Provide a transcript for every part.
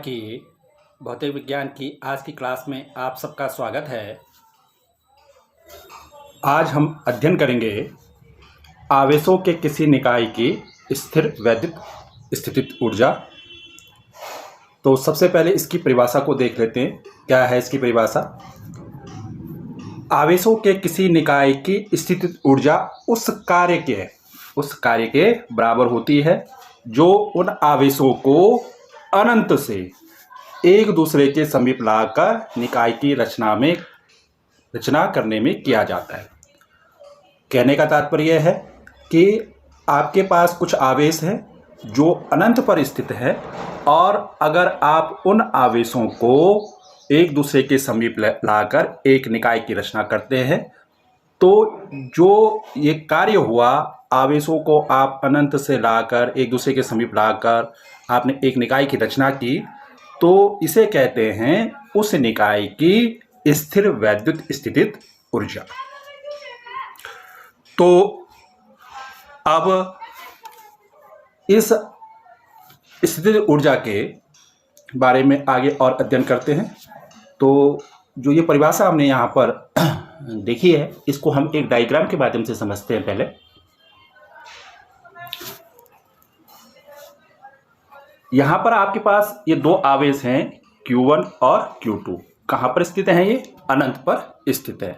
की भौतिक विज्ञान की आज की क्लास में आप सबका स्वागत है। आज हम अध्ययन करेंगे आवेशों के किसी निकाय की स्थिर वैद्युत स्थितिज ऊर्जा। तो सबसे पहले इसकी परिभाषा को देख लेते हैं। क्या है इसकी परिभाषा? आवेशों के किसी निकाय की स्थितिज ऊर्जा उस कार्य के बराबर होती है जो उन आवेशों को अनंत से एक दूसरे के समीप लाकर निकाय की रचना करने में किया जाता है। कहने का तात्पर्य है कि आपके पास कुछ आवेश हैं जो अनंत पर स्थित है, और अगर आप उन आवेशों को एक दूसरे के समीप लाकर एक निकाय की रचना करते हैं तो जो ये कार्य हुआ, आवेशों को आप अनंत से लाकर एक दूसरे के समीप लाकर आपने एक निकाय की रचना की, तो इसे कहते हैं उस निकाय की स्थिर वैद्युत स्थितिज ऊर्जा। तो अब इस स्थितिज ऊर्जा के बारे में आगे और अध्ययन करते हैं। तो जो ये परिभाषा हमने यहाँ पर देखी है, इसको हम एक डायग्राम के माध्यम से समझते हैं। पहले यहाँ पर आपके पास ये दो आवेश हैं Q1 और Q2। कहाँ पर स्थित हैं? ये अनंत पर स्थित है।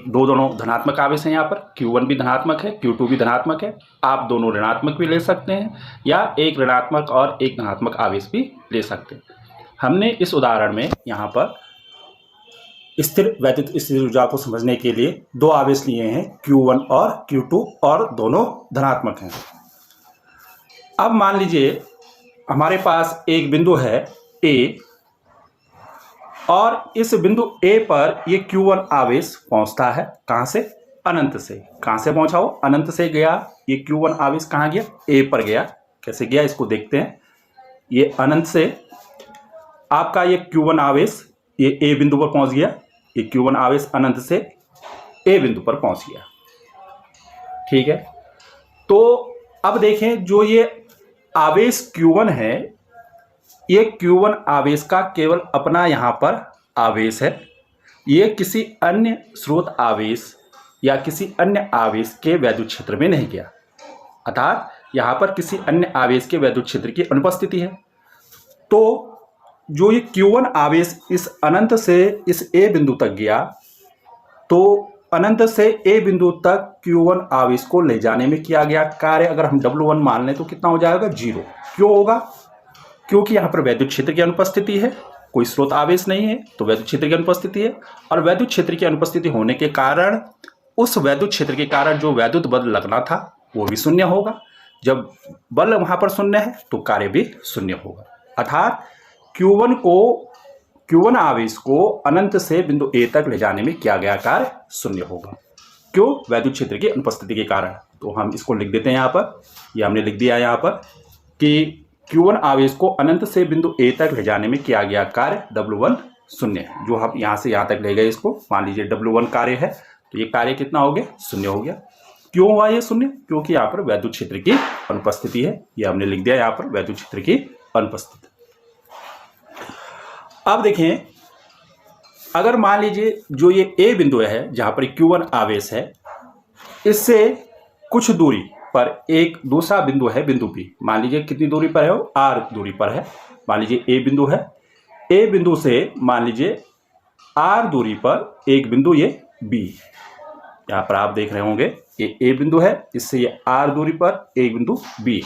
दोनों धनात्मक आवेश हैं। यहाँ पर Q1 भी धनात्मक है, Q2 भी धनात्मक है। आप दोनों ऋणात्मक भी ले सकते हैं या एक ऋणात्मक और एक धनात्मक आवेश भी ले सकते हैं। हमने इस उदाहरण में यहाँ पर स्थिर वैद्युत स्थितिज ऊर्जा को समझने के लिए दो आवेश लिए हैं, Q1 और Q2, और दोनों धनात्मक हैं। अब मान लीजिए हमारे पास एक बिंदु है A, और इस बिंदु A पर ये Q1 आवेश पहुंचता है। कहां से? अनंत से। कहां से पहुंचा हो? अनंत से गया। ये Q1 आवेश कहां गया? A पर गया। कैसे गया इसको देखते हैं। ये अनंत से आपका ये Q1 आवेश ये A बिंदु पर पहुंच गया। ये Q1 आवेश अनंत से A बिंदु पर पहुंच गया। ठीक है। तो अब देखें, जो ये आवेश Q1 है, ये Q1 आवेश का केवल अपना यहाँ पर आवेश है। ये किसी अन्य स्रोत आवेश या किसी अन्य आवेश के वैद्युत क्षेत्र में नहीं गया, अर्थात यहाँ पर किसी अन्य आवेश के वैद्युत क्षेत्र की अनुपस्थिति है। तो जो ये Q1 आवेश इस अनंत से इस A बिंदु तक गया, तो अनंत से A बिंदु तक Q1 आवेश को ले जाने में किया गया कार्य अगर हम W1 मान लें तो कितना हो जाएगा? 0। क्यों होगा? क्योंकि यहाँ पर वैद्युत क्षेत्र की अनुपस्थिति है, कोई स्रोत आवेश नहीं है, तो वैद्युत क्षेत्र की अनुपस्थिति है। और वैद्युत क्षेत्र की अनुपस्थिति होने के कारण उस वैद्युत क्षेत्र के कारण जो वैद्युत बल लगना था वो भी शून्य होगा। जब बल वहाँ पर शून्य है तो कार्य भी शून्य होगा। अर्थात Q1 आवेश को अनंत से बिंदु A तक ले जाने में किया गया कार्य शून्य होगा। क्यों? वैद्युत क्षेत्र की अनुपस्थिति के कारण। तो हम इसको लिख देते हैं यहाँ पर। ये हमने लिख दिया यहाँ पर कि Q1 आवेश को अनंत से बिंदु A तक ले जाने में किया गया कार्य W1 शून्य है। जो हम यहाँ से यहाँ तक ले गए, इसको मान लीजिए W1 कार्य है, तो ये कार्य कितना हो गया? शून्य हो गया। क्यों हुआ ये शून्य? क्योंकि यहाँ पर वैद्युत क्षेत्र की अनुपस्थिति है। ये हमने लिख दिया यहाँ पर, वैद्युत क्षेत्र की अनुपस्थिति। अब देखें, अगर मान लीजिए जो ये A बिंदु है जहाँ पर Q1 आवेश है, इससे कुछ दूरी पर एक दूसरा बिंदु है, बिंदु B। मान लीजिए कितनी दूरी पर है वो? R दूरी पर है। मान लीजिए A बिंदु है। A बिंदु से मान लीजिए R दूरी पर एक बिंदु ये B। यहाँ पर आप देख रहे होंगे ये A बिंदु है, इससे ये R दूरी पर एक बिंदु B।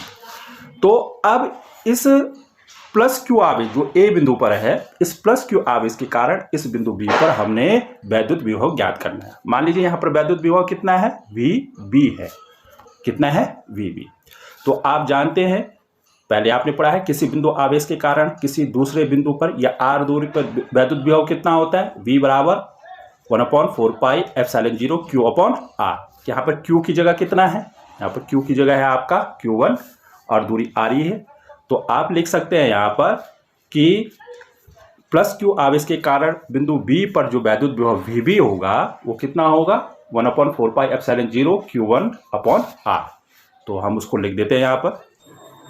तो अब इस प्लस Q आवेश जो A बिंदु पर है, इस प्लस Q आवेश के कारण इस बिंदु B पर हमने वैद्युत विभव ज्ञात करना है। मान लीजिए यहाँ पर वैद्युत विभव कितना है? VB है। कितना है? VB। तो आप जानते हैं, पहले आपने पढ़ा है, किसी बिंदु आवेश के कारण किसी दूसरे बिंदु पर या R दूरी पर वैद्युत विभव कितना होता है? V बराबर 1/4 पाई एप्सिलॉन 0 Q/R। यहाँ पर Q की जगह कितना है? यहाँ पर Q की जगह है आपका Q1 और दूरी R ही है। तो आप लिख सकते हैं यहाँ पर कि प्लस Q आवेश के कारण बिंदु B पर जो वैद्युत विभव VB होगा वो कितना होगा? 1/4 पाई एप्सिलॉन 0 Q1/R। तो हम उसको लिख देते हैं यहाँ पर।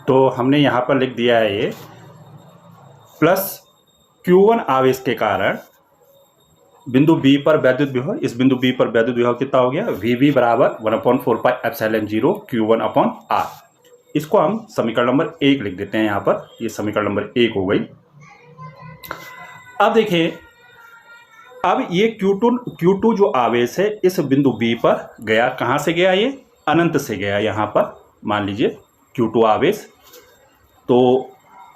तो हमने यहाँ पर लिख दिया है ये प्लस Q1 आवेश के कारण बिंदु B पर वैद्युत विभव, इस बिंदु B पर वैद्युत विभव कितना हो गया, VB बराबर 1/4πε0 Q1/R। इसको हम समीकरण नंबर 1 लिख देते हैं यहाँ पर, ये समीकरण नंबर 1 हो गई। अब देखिए, अब ये Q2 जो आवेश है इस बिंदु B पर गया, कहाँ से गया, ये अनंत से गया। यहाँ पर मान लीजिए Q2 आवेश, तो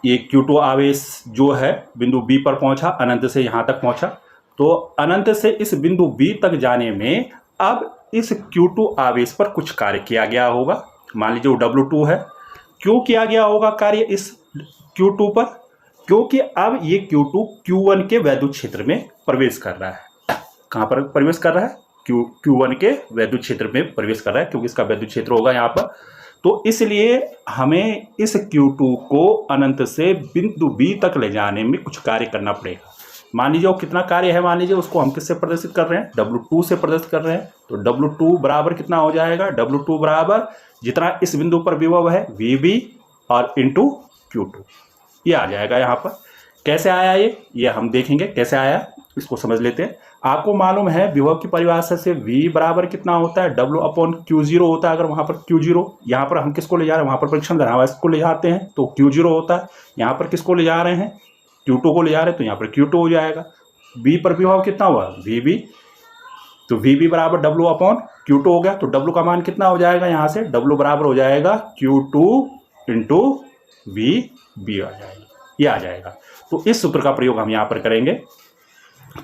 ये Q2 आवेश जो है बिंदु B पर पहुंचा, अनंत से यहाँ तक पहुंचा। तो अनंत से इस बिंदु B तक जाने में अब इस Q2 आवेश पर कुछ कार्य किया गया होगा। मान लीजिए वो W2 है। क्यों किया गया होगा कार्य इस Q2 पर? क्योंकि अब ये Q2 Q1 के वैद्युत क्षेत्र में प्रवेश कर रहा है। कहाँ पर प्रवेश कर रहा है? Q1 के वैद्युत क्षेत्र में प्रवेश कर रहा है, क्योंकि इसका वैद्युत क्षेत्र होगा यहाँ पर। तो इसलिए हमें इस Q2 को अनंत से बिंदु B तक ले जाने में कुछ कार्य करना पड़ेगा। मान लीजिए वो कितना कार्य है, मान लीजिए उसको हम किससे प्रदर्शित कर रहे हैं, W2 से प्रदर्शित कर रहे हैं। तो W2 बराबर कितना हो जाएगा, W2 बराबर जितना इस बिंदु पर विभव है VB और इंटू Q2, ये आ जाएगा यहाँ पर। कैसे आया ये हम देखेंगे कैसे आया, इसको समझ लेते हैं। आपको मालूम है विभव की परिभाषा से V बराबर कितना होता है, W/Q0 होता है। अगर वहाँ पर Q0, यहाँ पर हम किसको ले जा रहे हैं, वहाँ पर परीक्षण धारावाहिक को ले जाते हैं तो Q0 होता है। यहाँ पर किसको ले जा रहे हैं, Q2 को ले जा रहे हैं, तो यहाँ पर Q2 हो जाएगा। B पर विभव कितना हुआ, VB, तो VB बराबर W/Q2 हो गया। तो W का मान कितना हो जाएगा, यहाँ से W बराबर हो जाएगा Q2 इंटू VB आ जाएगा, ये आ जाएगा। तो इस सूत्र का प्रयोग हम यहाँ पर करेंगे।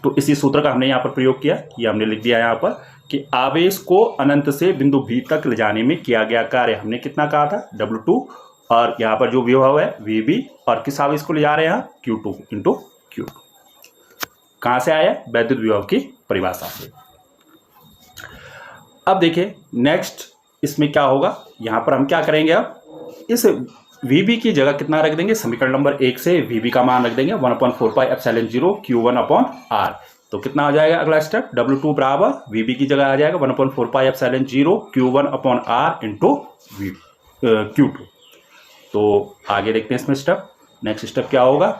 तो इसी सूत्र का हमने यहाँ पर प्रयोग किया, ये हमने लिख दिया यहाँ पर कि आवेश को अनंत से बिंदु B तक ले जाने में किया गया कार्य हमने कितना कहा था, W2, और यहाँ पर जो विभव है VB, और किस आवेश को ले जा रहे हैं, Q2 इंटू Q2। कहाँ से आया, वैद्युत विभव की परिभाषा से। अब देखिए नेक्स्ट इसमें क्या होगा, यहाँ पर हम क्या करेंगे, अब इस VB की जगह कितना रख देंगे, समीकरण नंबर 1 से VB का मान रख देंगे 1/4πε0 Q1/R। तो कितना आ जाएगा अगला स्टेप, W2 बराबर VB की जगह आ जाएगा 1/4πε0 Q1/R इंटू Q2। तो आगे देखते हैं इसमें स्टेप, नेक्स्ट स्टेप क्या होगा,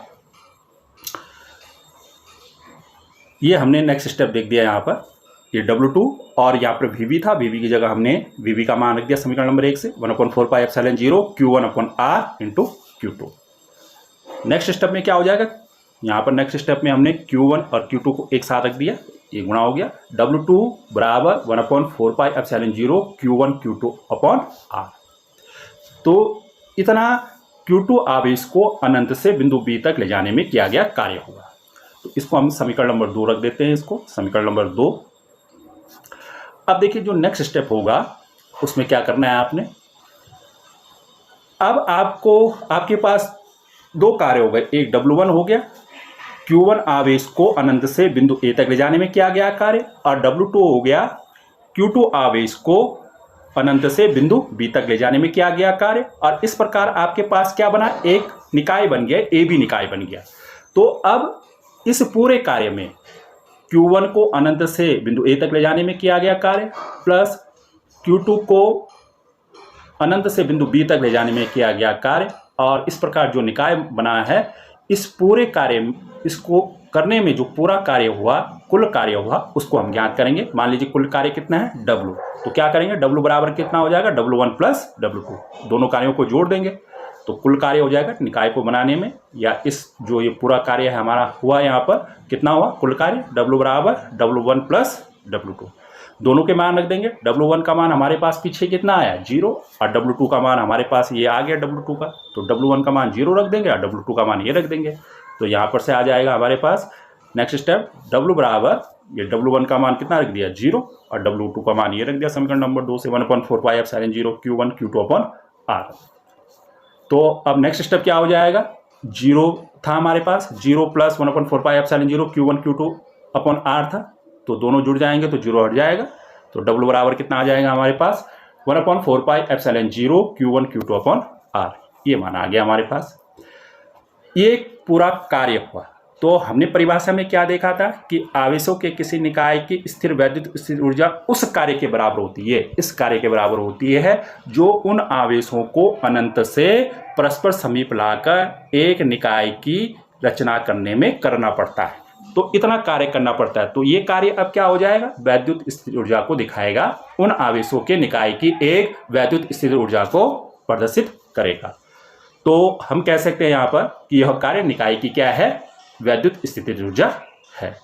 ये हमने नेक्स्ट स्टेप देख दिया यहाँ पर। ये W2 और यहाँ पर VB था, VB की जगह हमने VB का मान रख दिया समीकरण नंबर 1 से 1/4πε0 Q1/R into Q2। Next step में क्या हो जाएगा, यहाँ पर नेक्स्ट स्टेप में हमने Q1 और Q2 को एक साथ रख दिया, ये गुणा हो गया। W2 बराबर 1/4πε0 Q1 Q2/R। तो इतना Q2 आवेश को अनंत से बिंदु B तक ले जाने में किया गया कार्य होगा। तो इसको हम समीकरण नंबर 2 रख देते हैं, इसको समीकरण नंबर 2। अब देखिए जो नेक्स्ट स्टेप होगा उसमें क्या करना है आपने, अब आपके पास दो कार्य हो गए, एक W1 हो गया, Q1 आवेश को अनंत से बिंदु A तक ले जाने में किया गया कार्य, और W2 हो गया Q2 आवेश को अनंत से बिंदु B तक ले जाने में किया गया कार्य। और इस प्रकार आपके पास क्या बना, एक निकाय बन गया, AB निकाय बन गया। तो अब इस पूरे कार्य में Q1 को अनंत से बिंदु A तक ले जाने में किया गया कार्य प्लस Q2 को अनंत से बिंदु B तक ले जाने में किया गया कार्य, और इस प्रकार जो निकाय बना है, इस पूरे कार्य, इसको करने में जो पूरा कार्य हुआ, कुल कार्य हुआ, उसको हम ज्ञात करेंगे। मान लीजिए कुल कार्य कितना है, W। तो क्या करेंगे, W बराबर कितना हो जाएगा, W1 प्लस W2, दोनों कार्यों को जोड़ देंगे तो कुल कार्य हो जाएगा निकाय को बनाने में, या इस जो ये पूरा कार्य है हमारा हुआ यहाँ पर कितना हुआ, कुल कार्य W बराबर W1 प्लस W2, दोनों के मान रख देंगे। W1 का मान हमारे पास पीछे कितना आया, 0, और W2 का मान हमारे पास ये आ गया W2 का, तो W1 का मान 0 रख देंगे और W2 का मान ये रख देंगे। तो यहाँ पर से आ जाएगा हमारे पास नेक्स्ट स्टेप, W बराबर ये W1 का मान कितना रख दिया, 0, और W2 का मान ये रख दिया समीकरण नंबर 2 से 1/4πε0 Q1 Q2/R। तो अब नेक्स्ट स्टेप क्या हो जाएगा, 0 था हमारे पास, 0 प्लस 1/4πε0 Q1 Q2/R था, तो दोनों जुड़ जाएंगे तो 0 हट जाएगा। तो W बराबर कितना आ जाएगा हमारे पास, 1/4πε0 Q1 Q2/R, ये मान आ गया हमारे पास। ये पूरा कार्य हुआ। तो हमने परिभाषा में क्या देखा था कि आवेशों के किसी निकाय की स्थिर वैद्युत स्थिर ऊर्जा उस कार्य के बराबर होती है, इस कार्य के बराबर होती है जो उन आवेशों को अनंत से परस्पर समीप लाकर एक निकाय की रचना करने में करना पड़ता है। तो इतना कार्य करना पड़ता है। तो ये कार्य अब क्या हो जाएगा, वैद्युत स्थिर ऊर्जा को दिखाएगा, उन आवेशों के निकाय की एक वैद्युत स्थिर ऊर्जा को प्रदर्शित करेगा। तो हम कह सकते हैं यहाँ पर कि यह कार्य निकाय की क्या है, वैद्युत स्थिर ऊर्जा है।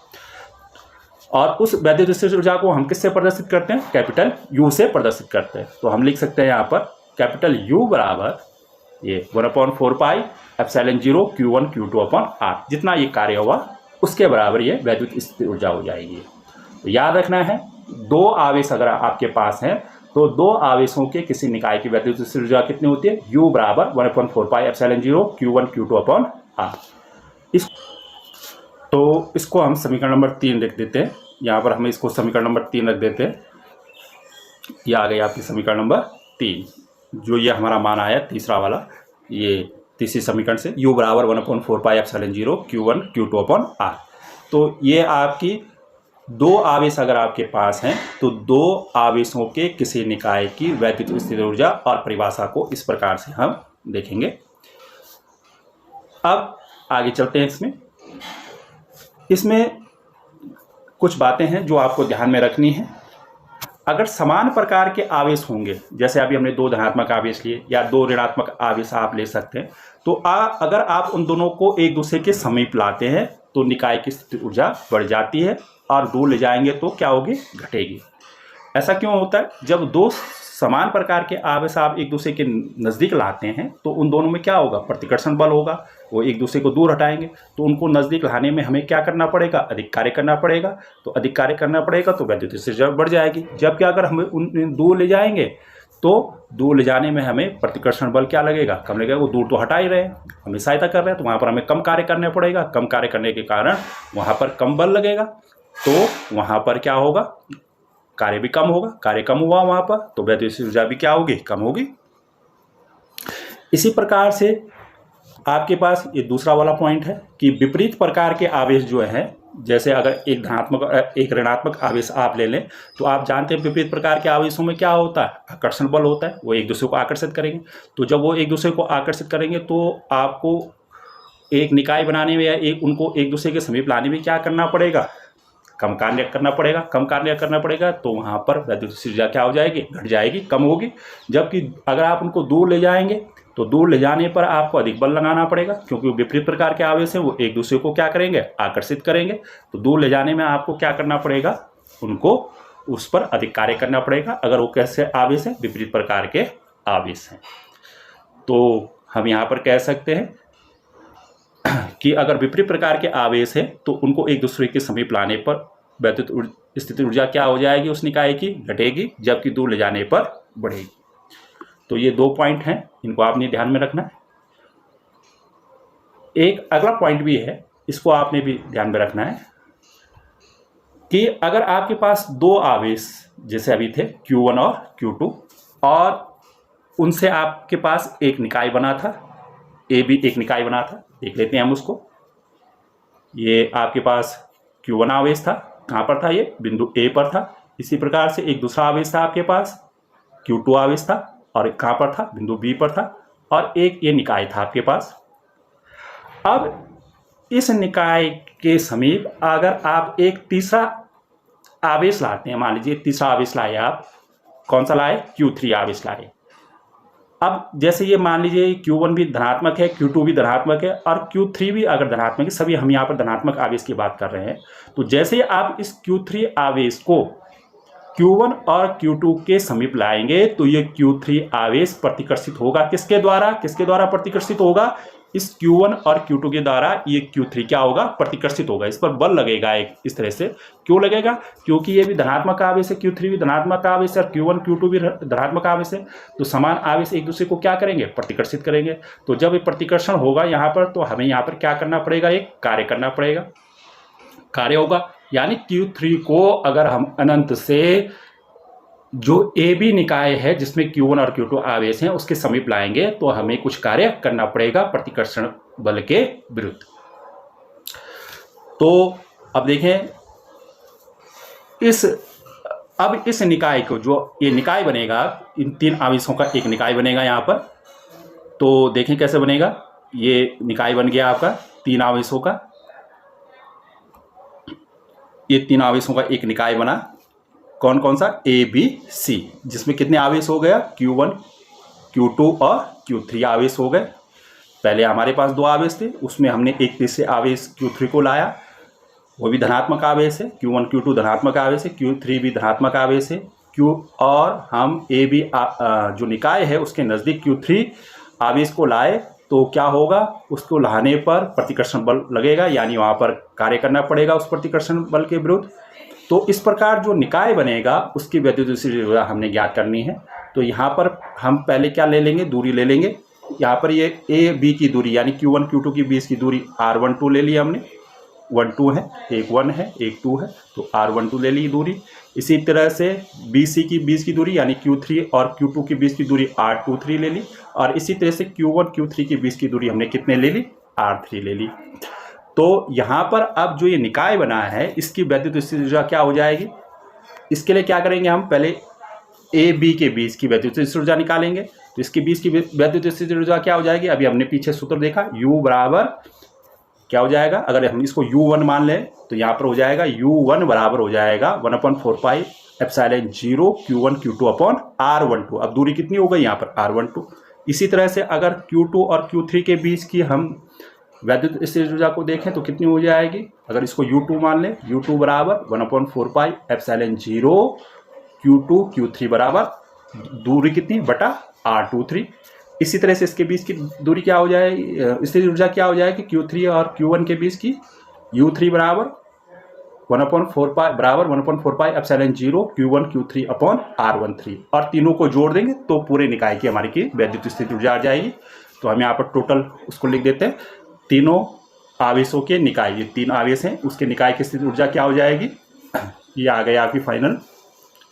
और उस वैद्युत स्थिर ऊर्जा को हम किससे प्रदर्शित करते हैं, कैपिटल U से प्रदर्शित करते हैं। तो हम लिख सकते हैं यहाँ पर कैपिटल U बराबर ये 1/4 pi epsilon 0 Q1 Q2 upon R, जितना ये कार्य हुआ उसके बराबर ये वैद्युत स्थिर ऊर्जा हो जाएगी। तो याद रखना है, दो आवेश अगर आपके पास हैं तो दो आवेशों के किसी निकाय की वैद्युत स्थिर ऊर्जा कितनी होती है, U बराबर 1/4 pi epsilon 0 Q1 Q2 upon R। तो इसको हम समीकरण नंबर 3 लिख देते हैं। यहाँ पर हम इसको समीकरण नंबर 3 रख देते हैं। ये आ गई आपकी समीकरण नंबर 3, जो ये हमारा मान आया तीसरा वाला, ये तीसरी समीकरण से U बराबर 1/4 pi epsilon 0 Q1 Q2 upon R। तो ये आपकी दो आवेश अगर आपके पास हैं तो दो आवेशों के किसी निकाय की वैद्युत स्थिर ऊर्जा और परिभाषा को इस प्रकार से हम देखेंगे। अब आगे चलते हैं। इसमें कुछ बातें हैं जो आपको ध्यान में रखनी है। अगर समान प्रकार के आवेश होंगे, जैसे अभी हमने दो धनात्मक आवेश लिए या दो ऋणात्मक आवेश आप ले सकते हैं, तो अगर आप उन दोनों को एक दूसरे के समीप लाते हैं तो निकाय की स्थिर ऊर्जा बढ़ जाती है और दूर ले जाएंगे तो क्या होगी, घटेगी। ऐसा क्यों होता है, जब दो समान प्रकार के आवेश आप एक दूसरे के नज़दीक लाते हैं तो उन दोनों में क्या होगा, प्रतिकर्षण बल होगा, वो एक दूसरे को दूर हटाएंगे। तो उनको नज़दीक लाने में हमें क्या करना पड़ेगा, अधिक कार्य करना पड़ेगा। तो अधिक कार्य करना पड़ेगा तो वैद्युत स्थिर ऊर्जा बढ़ जाएगी। जबकि अगर हम उन दूर ले जाएंगे तो दूर ले जाने में हमें प्रतिकर्षण बल क्या लगेगा, कम लगेगा। वो दूर तो हटा ही रहे हैं, हमें सहायता कर रहे हैं, तो वहाँ पर हमें कम कार्य करना पड़ेगा। कम कार्य करने के कारण वहाँ पर कम बल लगेगा, तो वहाँ पर क्या होगा, कार्य भी कम होगा। कार्य कम हुआ वहाँ पर तो वैद्युत स्थिर ऊर्जा भी क्या होगी, कम होगी। इसी प्रकार से आपके पास ये दूसरा वाला पॉइंट है कि विपरीत प्रकार के आवेश जो हैं, जैसे अगर एक धनात्मक एक ऋणात्मक आवेश आप ले लें तो आप जानते हैं विपरीत प्रकार के आवेशों में क्या होता है, आकर्षण बल होता है। वो एक दूसरे को आकर्षित करेंगे। तो जब वो एक दूसरे को आकर्षित करेंगे तो आपको एक निकाय बनाने में या उनको एक दूसरे के समीप लाने में क्या करना पड़ेगा, कम कार्य करना पड़ेगा। कम कार्य करना पड़ेगा तो वहाँ पर वैद्युत स्थिर ऊर्जा क्या हो जाएगी, घट जाएगी, कम होगी। जबकि अगर आप उनको दूर ले जाएंगे तो दूर ले जाने पर आपको अधिक बल लगाना पड़ेगा, क्योंकि विपरीत प्रकार के आवेश हैं, वो एक दूसरे को क्या करेंगे, आकर्षित करेंगे। तो दूर ले जाने में आपको क्या करना पड़ेगा, उनको उस पर अधिक कार्य करना पड़ेगा। अगर वो कैसे आवेश हैं, विपरीत प्रकार के आवेश हैं। तो हम यहाँ पर कह सकते हैं कि अगर विपरीत प्रकार के आवेश है तो उनको एक दूसरे के समीप लाने पर वैद्युत स्थिर ऊर्जा क्या हो जाएगी, उस निकाय की घटेगी, जबकि दूर ले जाने पर बढ़ेगी। तो ये दो पॉइंट हैं, इनको आपने ध्यान में रखना है। एक अगला पॉइंट भी है, इसको आपने भी ध्यान में रखना है कि अगर आपके पास दो आवेश जैसे अभी थे Q1 और Q2 और उनसे आपके पास एक निकाय बना था, ए भी एक निकाय बना था, देख लेते हैं हम उसको। ये आपके पास Q1 आवेश था, कहाँ पर था, ये बिंदु ए पर था। इसी प्रकार से एक दूसरा आवेश था आपके पास, Q2 आवेश था, और कहाँ पर था, बिंदु बी पर था, और एक ये निकाय था आपके पास। अब इस निकाय के समीप अगर आप एक तीसरा आवेश लाते हैं, मान लीजिए तीसरा आवेश लाए आप, कौन सा लाए, Q3 आवेश लाए। अब जैसे ये मान लीजिए Q1 भी धनात्मक है, Q2 भी धनात्मक है और Q3 भी अगर धनात्मक है, सभी हम यहाँ पर धनात्मक आवेश की बात कर रहे हैं। तो जैसे आप इस Q3 आवेश को Q1 और Q2 के समीप लाएंगे तो ये Q3 आवेश प्रतिकर्षित होगा। किसके द्वारा प्रतिकर्षित होगा, इस Q1 और Q2 के द्वारा ये Q3 क्या होगा, प्रतिकर्षित होगा। इस पर बल लगेगा एक इस तरह से। क्यों लगेगा, क्योंकि ये भी धनात्मक आवेश है, Q3 भी धनात्मक आवेश है और Q1 Q2 भी धनात्मक आवेश है। तो समान आवेश एक दूसरे को क्या करेंगे, प्रतिकर्षित करेंगे। तो जब ये प्रतिकर्षण होगा यहाँ पर तो हमें यहाँ पर क्या करना पड़ेगा, एक कार्य करना पड़ेगा, कार्य होगा। यानी Q3 को अगर हम अनंत से जो ए बी निकाय है जिसमें Q1 और Q2 आवेश हैं उसके समीप लाएंगे तो हमें कुछ कार्य करना पड़ेगा प्रतिकर्षण बल के विरुद्ध। तो अब देखें इस निकाय को, जो ये निकाय बनेगा, इन तीन आवेशों का एक निकाय बनेगा यहाँ पर। तो देखें कैसे बनेगा, ये निकाय बन गया आपका तीन आवेशों का, ये तीन आवेशों का एक निकाय बना। कौन कौन सा? ए बी सी, जिसमें कितने आवेश हो गया? Q1 Q2 और Q3 आवेश हो गए। पहले हमारे पास दो आवेश थे, उसमें हमने एक तीसरे आवेश Q3 को लाया, वो भी धनात्मक आवेश है। Q1 Q2 धनात्मक आवेश है, Q3 भी धनात्मक आवेश है। और हम ए बी जो निकाय है उसके नज़दीक Q3 आवेश को लाए, तो क्या होगा? उसको लाने पर प्रतिकर्षण बल लगेगा, यानी वहाँ पर कार्य करना पड़ेगा उस प्रतिकर्षण बल के विरुद्ध। तो इस प्रकार जो निकाय बनेगा उसकी वैद्युतस्थितिज ऊर्जा हमने ज्ञात करनी है। तो यहाँ पर हम पहले क्या ले लेंगे? दूरी ले लेंगे। यहाँ पर ये ए बी की दूरी यानी Q1 Q2 की बीच की दूरी R12 ले ली हमने, 1 2 है, एक 1 है, एक 2 है, तो R12 ले ली दूरी। इसी तरह से BC की बीच की दूरी यानी Q3 और Q2 की बीच की दूरी R23 ले ली, और इसी तरह से Q1 Q3 की बीच की दूरी हमने कितने ले ली? R3 ले ली। तो यहाँ पर अब जो ये निकाय बना है इसकी वैद्युतस्थितिज ऊर्जा क्या हो जाएगी? इसके लिए क्या करेंगे? हम पहले ए बी के बीच की वैद्युतस्थितिज ऊर्जा निकालेंगे। तो इसके बीच की वैद्युतस्थितिज ऊर्जा क्या हो जाएगी? अभी हमने पीछे सूत्र देखा, U बराबर क्या हो जाएगा? अगर हम इसको U1 मान लें तो यहाँ पर हो जाएगा U1 बराबर हो जाएगा 1/4 pi epsilon 0 Q1 Q2 upon R12। अब दूरी कितनी हो गई यहाँ पर? R12। इसी तरह से अगर Q2 और Q3 के बीच की हम वैद्युतस्थितिज ऊर्जा को देखें तो कितनी हो जाएगी? अगर इसको U2 मान लें, U2 बराबर 1/4 पाई एप्सिलॉन 0 Q2 Q3 बराबर दूरी कितनी बटा R23। इसी तरह से इसके बीच की दूरी क्या हो जाएगी? स्थितिज ऊर्जा क्या हो जाएगी? Q3 और Q1 के बीच की U3 बराबर 1/4 pi epsilon 0 Q1 Q3 upon R13, और तीनों को जोड़ देंगे तो पूरे निकाय की हमारी की वैद्युतस्थितिज ऊर्जा आ जाएगी। तो हम यहाँ पर टोटल उसको लिख देते हैं, तीनों आवेशों के निकाय, ये तीन आवेश हैं उसके निकाय की स्थितिज ऊर्जा क्या हो जाएगी? ये आ गई आपकी फाइनल।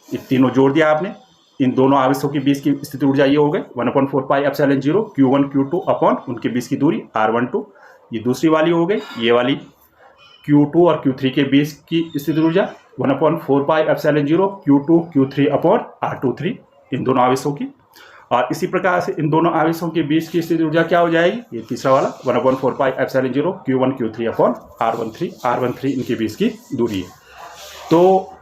ये तीनों जोड़ दिया आपने, इन दोनों आवेशों के बीच की स्थितिज ऊर्जा ये हो गई 1/4 pi epsilon 0 Q1 Q2 upon उनके बीच की दूरी R12। ये दूसरी वाली हो गई, ये वाली Q2 और Q3 के बीच की स्थितिज ऊर्जा 1/4 pi epsilon 0 Q2 Q3 upon R23, इन दोनों आवेशों की। और इसी प्रकार से इन दोनों आवेशों के बीच की स्थितिज ऊर्जा क्या हो जाएगी? ये तीसरा वाला 1/4 pi epsilon 0 Q1 Q3 upon R13 इनके बीच की दूरी है। तो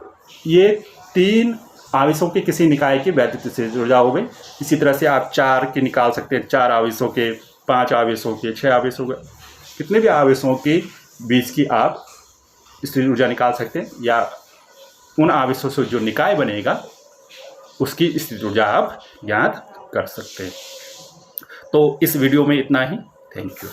ये तीन आवेशों के किसी निकाय की वैद्युतस्थितिज ऊर्जा हो गई। इसी तरह से आप 4 के निकाल सकते हैं, 4 आवेशों के, 5 आवेशों के, 6 आवेशों के, कितने भी आवेशों के बीच की आप स्थितिज ऊर्जा निकाल सकते हैं, या उन आवेशों से जो निकाय बनेगा उसकी स्थितिज ऊर्जा आप ज्ञात कर सकते हैं। तो इस वीडियो में इतना ही। Thank you.